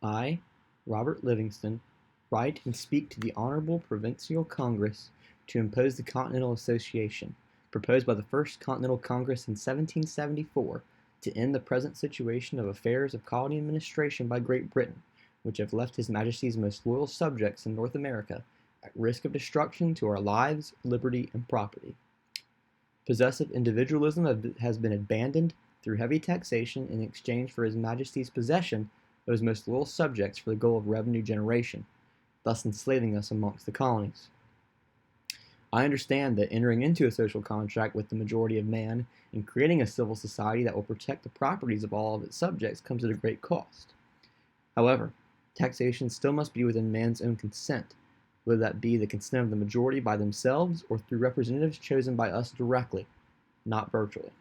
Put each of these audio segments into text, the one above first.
I, Robert Livingston, write and speak to the Honorable Provincial Congress to impose the Continental Association, proposed by the First Continental Congress in 1774, to end the present situation of affairs of colony administration by Great Britain, which have left His Majesty's most loyal subjects in North America at risk of destruction to our lives, liberty, and property. Possessive individualism has been abandoned through heavy taxation in exchange for His Majesty's possession of his most loyal subjects for the goal of revenue generation, thus enslaving us amongst the colonies. I understand that entering into a social contract with the majority of man and creating a civil society that will protect the properties of all of its subjects comes at a great cost. However, taxation still must be within man's own consent, whether that be the consent of the majority by themselves or through representatives chosen by us directly, not virtually.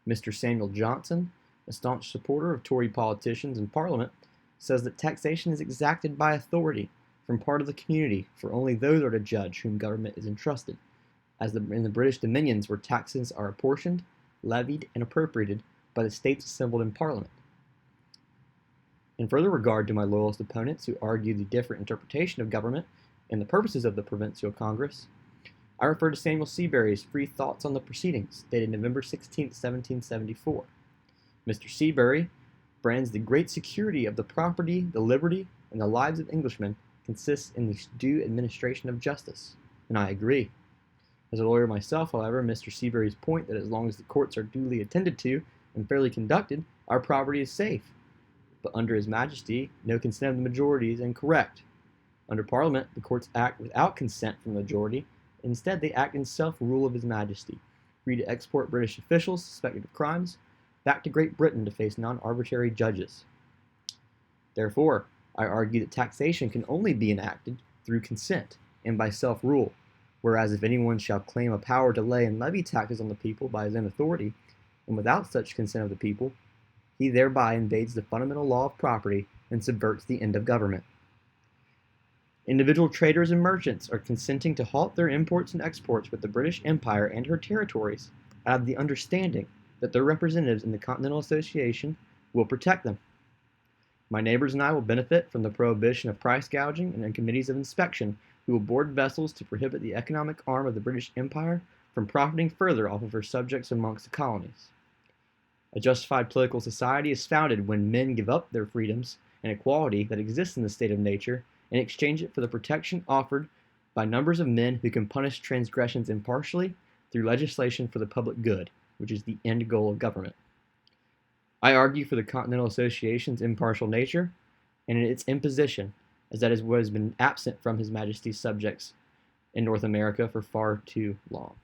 Mr. Samuel Johnson, a staunch supporter of Tory politicians in Parliament, says that taxation is exacted by authority from part of the community, for only those are to judge whom government is entrusted, as in the British dominions where taxes are apportioned, levied, and appropriated by the states assembled in Parliament. In further regard to my loyalist opponents who argue the different interpretation of government and the purposes of the Provincial Congress, I refer to Samuel Seabury's Free Thoughts on the Proceedings, dated November 16, 1774. Mr. Seabury brands the great security of the property, the liberty, and the lives of Englishmen consists in the due administration of justice, and I agree. As a lawyer myself, however, Mr. Seabury's point that as long as the courts are duly attended to and fairly conducted, our property is safe. But under His Majesty, no consent of the majority is incorrect. Under Parliament, the courts act without consent from the majority. Instead, they act in self-rule of His Majesty, free to export British officials suspected of crimes back to Great Britain to face non-arbitrary judges. Therefore, I argue that taxation can only be enacted through consent and by self-rule, whereas if anyone shall claim a power to lay and levy taxes on the people by his own authority, and without such consent of the people, he thereby invades the fundamental law of property and subverts the end of government. Individual traders and merchants are consenting to halt their imports and exports with the British Empire and her territories out of the understanding that their representatives in the Continental Association will protect them. My neighbors and I will benefit from the prohibition of price gouging and committees of inspection who will board vessels to prohibit the economic arm of the British Empire from profiting further off of her subjects amongst the colonies. A justified political society is founded when men give up their freedoms and equality that exists in the state of nature and exchange it for the protection offered by numbers of men who can punish transgressions impartially through legislation for the public good, which is the end goal of government. I argue for the Continental Association's impartial nature and its imposition, as that is what has been absent from His Majesty's subjects in North America for far too long.